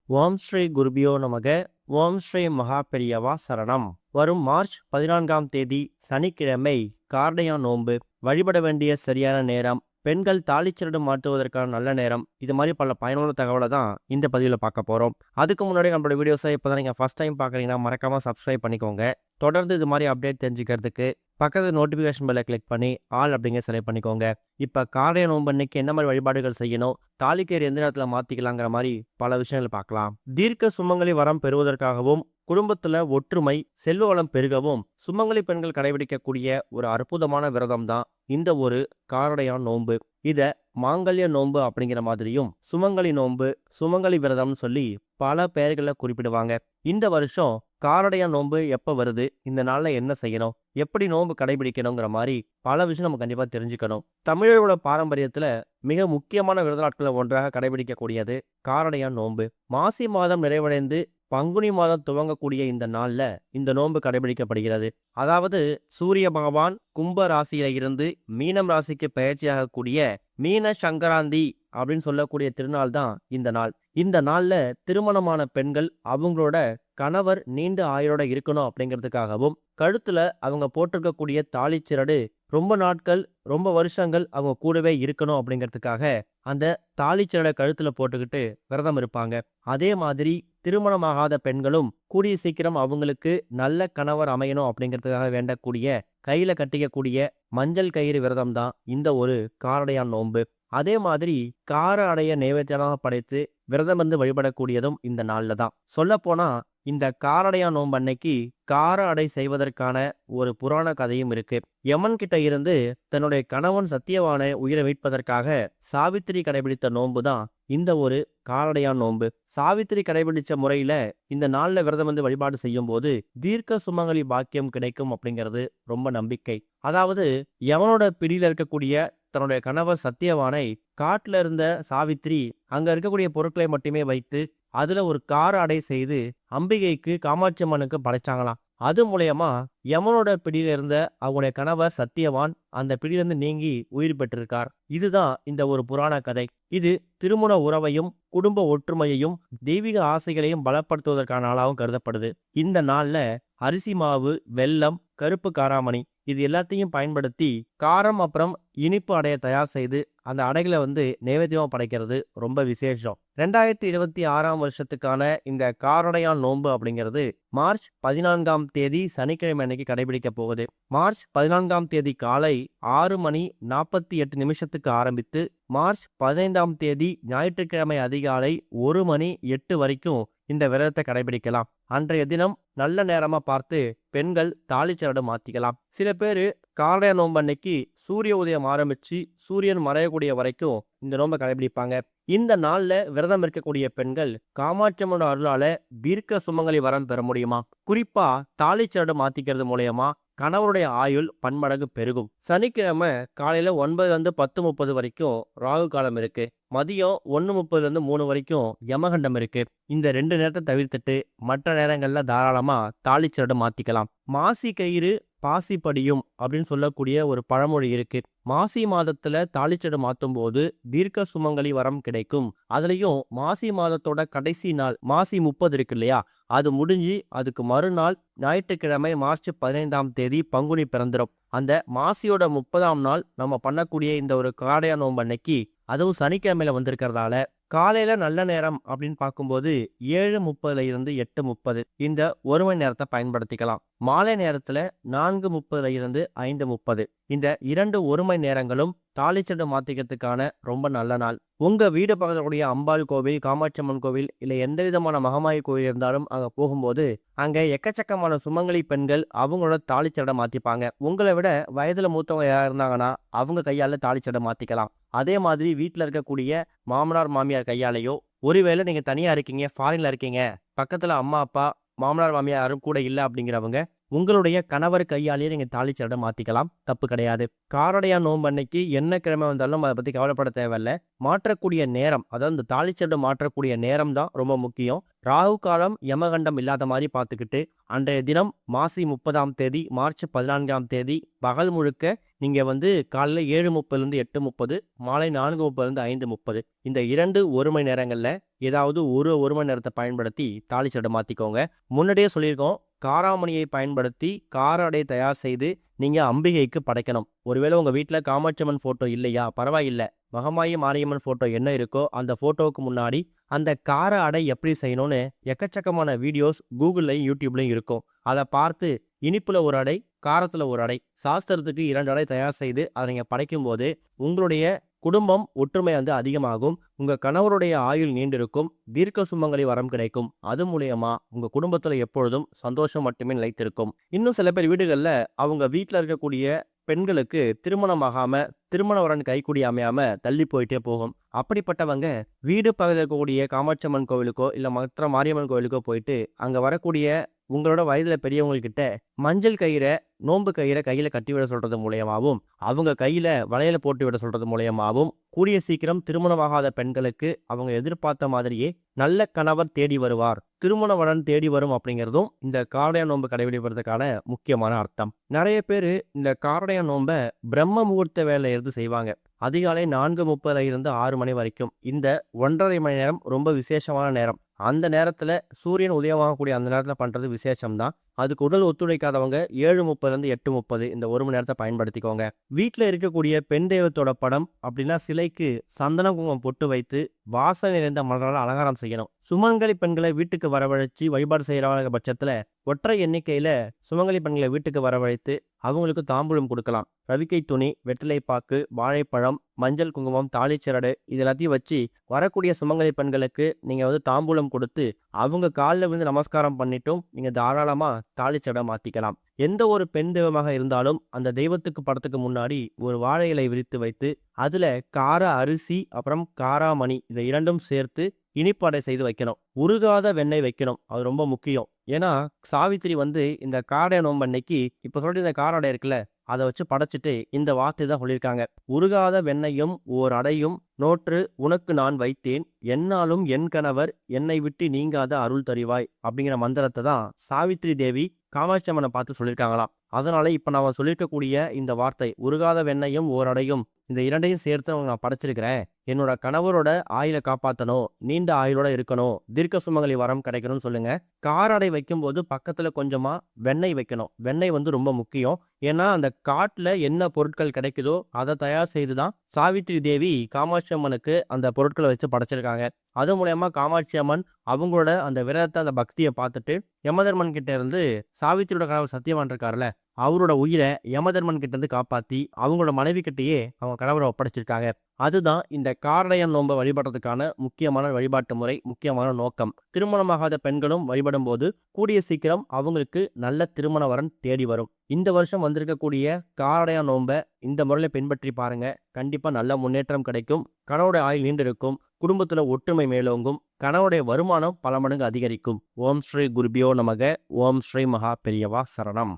ஓம் ஸ்ரீ குருபியோ நமக. ஓம் ஸ்ரீ மகா பெரியவா சரணம். வரும் மார்ச் 14ஆம் தேதி சனிக்கிழமை கார்டையா நோன்பு. வழிபட வேண்டிய சரியான நேரம், பெண்கள் தாலிச்சரடு மாட்டுவதற்கான நல்ல நேரம், இது மாதிரி பல பயனுள்ள தகவலை தான் இந்த பதிவில் பார்க்க போகிறோம். அதுக்கு முன்னாடி நம்மளோட வீடியோஸை இப்போ தான் நீங்கள் ஃபஸ்ட் டைம் பார்க்குறீங்கன்னா மறக்காமல் சப்ஸ்கிரைப் பண்ணிக்கோங்க. தொடர்ந்து இது மாதிரி அப்டேட் தெரிஞ்சுக்கிறதுக்கு பக்கத்து நோட்டிஃபிகேஷன் பெல்லை கிளிக் பண்ணி ஆல் அப்படிங்க செலக்ட் பண்ணிக்கோங்க. இப்போ கார்டையா நோன்பு அன்னைக்கு என்ன மாதிரி வழிபாடுகள் செய்யணும், தாலிக்கயிறு எந்த நேரத்தில் மாற்றிக்கலாங்கிற மாதிரி பல விஷயங்கள் பார்க்கலாம். தீர்க்க சுமங்கலி வரம் பெறுவதற்காகவும் குடும்பத்துல ஒற்றுமை செல்வ வளம் பெருகவும் சுமங்கலி பெண்கள் கடைபிடிக்கக்கூடிய ஒரு அற்புதமான விரதம் தான் இந்த ஒரு காரடையான் நோன்பு. இத மாங்கல்ய நோன்பு அப்படிங்கிற மாதிரியும் சுமங்கலி நோன்பு, சுமங்கலி விரதம்னு சொல்லி பல பெயர்களை குறிப்பிடுவாங்க. இந்த வருஷம் காரடையா நோன்பு எப்ப வருது, இந்த நாள்ல என்ன செய்யணும், எப்படி நோன்பு கடைபிடிக்கணுங்கிற மாதிரி பல விஷயம் நம்ம கண்டிப்பா தெரிஞ்சுக்கணும். தமிழரோட பாரம்பரியத்துல மிக முக்கியமான விரத நாட்களை ஒன்றாக கடைபிடிக்கக்கூடியது காரடையான் நோன்பு. மாசி மாதம் நிறைவடைந்து பங்குனி மாதம் துவங்கக்கூடிய இந்த நாள்ல இந்த நோன்பு கடைபிடிக்கப்படுகிறது. அதாவது சூரிய பகவான் கும்ப ராசியில இருந்து மீனம் ராசிக்கு பயிற்சியாகக்கூடிய மீன சங்கராந்தி அப்படின்னு சொல்லக்கூடிய திருநாள் தான் இந்த நாள். இந்த நாள்ல திருமணமான பெண்கள் அவங்களோட கணவர் நீண்ட ஆயுளோட இருக்கணும் அப்படிங்கிறதுக்காகவும், கழுத்துல அவங்க போட்டிருக்கக்கூடிய தாலிச்சிரடு ரொம்ப நாட்கள் ரொம்ப வருஷங்கள் அவங்க கூடவே இருக்கணும் அப்படிங்கிறதுக்காக அந்த தாலிச்சிரடை கழுத்துல போட்டுக்கிட்டு விரதம் இருப்பாங்க. அதே மாதிரி திருமணமாகாத பெண்களும் கூடிய சீக்கிரம் அவங்களுக்கு நல்ல கணவர் அமையணும் அப்படிங்கிறதுக்காக வேண்டக்கூடிய கையில கட்டிக்கக்கூடிய மஞ்சள் கயிறு விரதம் தான் இந்த ஒரு காரடையான் நோன்பு. அதே மாதிரி கார அடைய நைவேத்தியமாக படைத்து விரதம் வந்து வழிபடக்கூடியதும் இந்த நாள்ல தான். சொல்ல போனா இந்த காரடையா நோன்பு அன்னைக்கு கார அடை செய்வதற்கான ஒரு புராண கதையும் இருக்கு. யமன் கிட்ட இருந்து தன்னுடைய கணவன் சத்தியவானை உயிரை மீட்பதற்காக சாவித்திரி கடைபிடித்த நோன்பு தான் இந்த ஒரு காரடையா நோன்பு. சாவித்திரி கடைபிடிச்ச முறையில இந்த நாள்ல விரதம் வந்து வழிபாடு செய்யும் போது தீர்க்க சுமங்கலி பாக்கியம் கிடைக்கும் அப்படிங்கிறது ரொம்ப நம்பிக்கை. அதாவது யமனோட பிடியில இருக்கக்கூடிய தன்னுடைய கணவர் சத்தியவானை காட்டுல இருந்த சாவித்திரி அங்க இருக்கக்கூடிய பொருட்களை மட்டுமே வைத்து அதுல ஒரு கார அடை செய்து அம்பிகைக்கு காமாட்சி அம்மனுக்கு படைச்சாங்களாம். அது மூலயமா யமனோட பிடியில இருந்த அவங்களுடைய கணவர் சத்தியவான் அந்த பிடியிலிருந்து நீங்கி உயிர் பெற்றிருக்கார். இதுதான் இந்த ஒரு புராண கதை. இது திருமண உறவையும் குடும்ப ஒற்றுமையையும் தெய்வீக ஆசைகளையும் பலப்படுத்துவதற்கான நாளாகவும் கருதப்படுது. இந்த நாள்ல அரிசி மாவு, வெல்லம், கருப்பு காராமணி இது எல்லாத்தையும் பயன்படுத்தி காரம் அப்புறம் இனிப்பு அடைய தயார் செய்து அந்த அடைகளை வந்து நைவேத்தியமா படைக்கிறது ரொம்ப விசேஷம். 2026ஆம் வருஷத்துக்கான இந்த காரடையான் நோன்பு அப்படிங்கிறது மார்ச் 14ஆம் தேதி சனிக்கிழமை அன்னைக்கு கடைபிடிக்க போகுது. மார்ச் 14ஆம் தேதி காலை 6:48 ஆரம்பித்து மார்ச் 15ஆம் தேதி ஞாயிற்றுக்கிழமை அதிகாலை 1:08 வரைக்கும் இந்த விரதத்தை கடைபிடிக்கலாம். அன்றைய தினம் நல்ல நேரமா பார்த்து பெண்கள் தாலிச்சரடு மாத்திக்கலாம். சில பேரு காரடையா நோன்பு அன்னைக்கு சூரிய உதயம் ஆரம்பிச்சு சூரியன் மறையக்கூடிய வரைக்கும் இந்த நோன்பை கடைபிடிப்பாங்க. இந்த நாள்ல விரதம் இருக்கக்கூடிய பெண்கள் காமாட்சியம்மனோட அருளால தீர்க்க சுமங்கலி வரம் பெற முடியுமா? குறிப்பா தாலிச்சரடு மாத்திக்கிறது மூலயமா கணவருடைய ஆயுள் பன்மடங்கு பெருகும். சனிக்கிழமை காலையில 9:10 வரைக்கும் ராகு காலம் இருக்கு. மதியம் 1:30 வரைக்கும் யமகண்டம் இருக்கு. இந்த 2 நேரத்தை தவிர்த்துட்டு மற்ற நேரங்கள்ல தாராளமா தாலிச்சரடு மாத்திக்கலாம். மாசி கயிறு பாசி படியும் அப்படின்னு சொல்லக்கூடிய ஒரு பழமொழி இருக்கு. மாசி மாதத்துல தாலிச்சரடு மாத்தும் போது தீர்க்க சுமங்கலி வரம் கிடைக்கும். அதுலயும் மாசி மாதத்தோட கடைசி நாள் மாசி 30 இருக்கு இல்லையா, அது முடிஞ்சு அதுக்கு மறுநாள் ஞாயிற்றுக்கிழமை மார்ச் 15ஆம் தேதி பங்குனி பிறந்துடும். அந்த மாசியோட 30ஆம் நாள் நம்ம பண்ணக்கூடிய இந்த ஒரு காரடையா நோன்பு அன்னைக்கு, அதுவும் சனிக்கிழமையில வந்திருக்கிறதால காலையில நல்ல நேரம் அப்படின்னு பார்க்கும்போது 7:30 இருந்து 8:30 இந்த 1 மணி நேரத்தை பயன்படுத்திக்கலாம். மாலை நேரத்துல 4:30 இருந்து 5:30 இந்த 2 1 மணி நேரங்களும் தாலிச்சரடு மாத்திக்கிறதுக்கான ரொம்ப நல்ல நாள். உங்க வீடு பக்கக்கூடிய அம்பாள் கோவில், காமாட்சி அம்மன் கோவில் இல்ல எந்த விதமான மகமாயி கோவில் இருந்தாலும் அங்க போகும்போது அங்க எக்கச்சக்கமான சுமங்கலி பெண்கள் அவங்களோட தாலிச்சரடை மாத்திப்பாங்க. உங்களை விட வயதுல மூத்தவங்க யாரா இருந்தாங்கன்னா அவங்க கையால தாலிச்சரடை மாத்திக்கலாம். அதே மாதிரி வீட்டுல இருக்கக்கூடிய மாமனார் மாமியார் கையாலேயோ, ஒருவேளை நீங்க தனியா இருக்கீங்க, ஃபாரின்ல இருக்கீங்க, பக்கத்துல அம்மா அப்பா மாமனார் மாமியார் யாரும் கூட இல்லை அப்படிங்கிறவங்க உங்களுடைய கணவர் கையாலேயே நீங்கள் தாலிச்சரடை மாற்றிக்கலாம், தப்பு கிடையாது. காரடையான் நோன்பு அன்னைக்கு என்ன கிழமை வந்தாலும் அதை பற்றி கவலைப்பட தேவையில்ல. மாற்றக்கூடிய நேரம், அதாவது இந்த தாலிச்சரடு மாற்றக்கூடிய நேரம் தான் ரொம்ப முக்கியம். ராகு காலம் யமகண்டம் இல்லாத மாதிரி பார்த்துக்கிட்டு அன்றைய தினம் மாசி 30ஆம் தேதி மார்ச் 14ஆம் தேதி பகல் முழுக்க நீங்கள் காலையில் 7:30லேருந்து 8:30, மாலை 4:30லேருந்து 5:30 இந்த 2 1 மணி நேரங்களில் ஏதாவது ஒரு மணி நேரத்தை பயன்படுத்தி தாலிச்சரடை மாற்றிக்கோங்க. முன்னாடியே சொல்லியிருக்கோம், காராமணியை பயன்படுத்தி காராடை தயார் செய்து நீங்கள் அம்பிகைக்கு படைக்கணும். ஒருவேளை உங்கள் வீட்டில் காமாட்சியம்மன் ஃபோட்டோ இல்லையா, பரவாயில்லை. மகமாயி மாரியம்மன் ஃபோட்டோ என்ன இருக்கோ அந்த ஃபோட்டோவுக்கு முன்னாடி அந்த கார அடை எப்படி செய்யணும்னு எக்கச்சக்கமான வீடியோஸ் கூகுள்லையும் யூடியூப்லையும் இருக்கும். அதை பார்த்து இனிப்பில் ஒரு அடை, காரத்தில் ஒரு அடை, சாஸ்திரத்துக்கு 2 அடை தயார் செய்து அதை நீங்கள் படைக்கும்போது உங்களுடைய குடும்பம் ஒற்றுமை அதிகமாகும். உங்கள் கணவருடைய ஆயுள் நீண்டிருக்கும், தீர்க்க சுமங்கலி வரம் கிடைக்கும். அது மூலயமா உங்கள் குடும்பத்தில் எப்பொழுதும் சந்தோஷம் மட்டுமே நிலைத்திருக்கும். இன்னும் சில பேர் வீடுகளில் அவங்க வீட்டில் இருக்கக்கூடிய பெண்களுக்கு திருமணமாகாம திருமண வரன் கைக்கூடி அமையாம தள்ளி போயிட்டே போகும். அப்படிப்பட்டவங்க வீடு பக்கத்தில் இருக்கக்கூடிய காமாட்சியம்மன் கோவிலுக்கோ இல்லை மற்ற மாரியம்மன் கோவிலுக்கோ போயிட்டு அங்கே வரக்கூடிய உங்களோட வயதில் பெரியவங்கக்கிட்ட மஞ்சள் கயிறை, நோன்பு கயிறை கையில் கட்டி விட சொல்கிறது மூலயமாவும், அவங்க கையில் வளையல போட்டு விட சொல்கிறது மூலயமாவும் கூடிய சீக்கிரம் திருமணமாகாத பெண்களுக்கு அவங்க எதிர்பார்த்த மாதிரியே நல்ல கணவர் தேடி வருவார், திருமண வரன் தேடி வரும் அப்படிங்கிறதும் இந்த காரடையான் நோன்பு கடைபிடிப்பதற்கான முக்கியமான அர்த்தம். நிறைய பேர் இந்த காரடையான் நோன்பை பிரம்ம முகூர்த்த வேலையில இருந்து செய்வாங்க. அதிகாலை 4:30 இருந்து 6 மணி வரைக்கும் இந்த 1.5 மணி நேரம் ரொம்ப விசேஷமான நேரம். அந்த நேரத்தில் சூரியன் உதயமாகக்கூடிய அந்த நேரத்தில் பண்ணுறது விசேஷம்தான். அதுக்கு உடல் ஒத்துழைக்காதவங்க 7:30 8:30 இந்த 1 மணி நேரத்தை பயன்படுத்திக்கோங்க. வீட்டில் இருக்கக்கூடிய பெண் தெய்வத்தோட படம் அப்படின்னா சிலைக்கு சந்தன குங்குமம் பொட்டு வைத்து வாசனை நிறைந்த மலரால் அலங்காரம் செய்யணும். சுமங்கலி பெண்களை வீட்டுக்கு வரவழைச்சு வழிபாடு செய்கிற பட்சத்தில் ஒற்றை எண்ணிக்கையில் சுமங்கலி பெண்களை வீட்டுக்கு வரவழைத்து அவங்களுக்கு தாம்பூலம் கொடுக்கலாம். ரவிக்கை துணி, வெற்றிலைப்பாக்கு, வாழைப்பழம், மஞ்சள் குங்குமம், தாலிச்சரடு இது எல்லாத்தையும் வச்சு வரக்கூடிய சுமங்கலி பெண்களுக்கு நீங்கள் தாம்பூலம் கொடுத்து அவங்க காலில் விழுந்து நமஸ்காரம் பண்ணிட்டும் நீங்கள் தாராளமாக தாலிச்சரடை மாற்றிக்கலாம். எந்த ஒரு பெண் தெய்வமாக இருந்தாலும் அந்த தெய்வத்துக்கு படத்துக்கு முன்னாடி ஒரு வாழை இலை விரித்து வைத்து அதில் கார அரிசி அப்புறம் காராமணி இதை 2ம் சேர்த்து இனிப்படை செய்து வைக்கணும். உருகாத வெண்ணெய் வைக்கணும், அது ரொம்ப முக்கியம். ஏன்னா சாவித்திரி இந்த காரடை நோன்பு அன்னைக்கு இப்போ சொல்லிட்டு இந்த காரடை இருக்குல்ல அதை வச்சு படைச்சிட்டு இந்த வார்த்தை தான் சொல்லியிருக்காங்க. உருகாத வெண்ணையும் ஓர் அடையும் நோற்று உனக்கு நான் வைத்தேன், என்னாலும் என் கணவர் என்னை விட்டு நீங்காத அருள் தருவாய் அப்படிங்கிற மந்திரத்தை தான் சாவித்திரி தேவி காமாட்சியம்மனை பார்த்து சொல்லியிருக்காங்களாம். அதனால இப்போ நான் சொல்லியிருக்கக்கூடிய இந்த வார்த்தை உருகாத வெண்ணையும் ஓரடையும் இந்த 2ஐயும் சேர்த்து நான் படைச்சிருக்கிறேன். என்னோட கணவரோட ஆயுளை காப்பாற்றணும், நீண்ட ஆயுளோட இருக்கணும், தீர்க்க சுமங்கலி வரம் கிடைக்கணும்னு சொல்லுங்க. காரடை வைக்கும்போது பக்கத்தில் கொஞ்சமாக வெண்ணெய் வைக்கணும். வெண்ணெய் ரொம்ப முக்கியம். ஏன்னா அந்த காட்டில் என்ன பொருட்கள் கிடைக்குதோ அதை தயார் செய்து தான் சாவித்திரி தேவி காமாட்சி அம்மனுக்கு அந்த பொருட்களை வச்சு படைச்சிருக்காங்க. அது மூலயமா காமாட்சி அம்மன் அவங்களோட அந்த விரதத்தை அந்த பக்தியை பார்த்துட்டு யமதர்மன் கிட்ட இருந்து சாவித்திரியோட கணவர் சத்தியவான் இருக்காருல்ல அவரோட உயிரை யமதர்மன் கிட்ட இருந்து காப்பாற்றி அவங்களோட மனைவி கிட்டேயே அவங்க கணவரை ஒப்படைச்சிருக்காங்க. அதுதான் இந்த காரடையான் நோன்பை வழிபடுறதுக்கான முக்கியமான வழிபாட்டு முறை, முக்கியமான நோக்கம். திருமணமாகாத பெண்களும் வழிபடும் போது கூடிய சீக்கிரம் அவங்களுக்கு நல்ல திருமண வரன் தேடி வரும். இந்த வருஷம் வந்திருக்கக்கூடிய காரடையான் நோன்பை இந்த முறையில் பின்பற்றி பாருங்க. கண்டிப்பா நல்ல முன்னேற்றம் கிடைக்கும். கணவனுடைய ஆயுள் நீண்டிருக்கும், குடும்பத்துல ஒற்றுமை மேலோங்கும், கணவனுடைய வருமானம் பல மடங்கு அதிகரிக்கும். ஓம் ஸ்ரீ குருபியோ நமக. ஓம் ஸ்ரீ மகா பெரியவா சரணம்.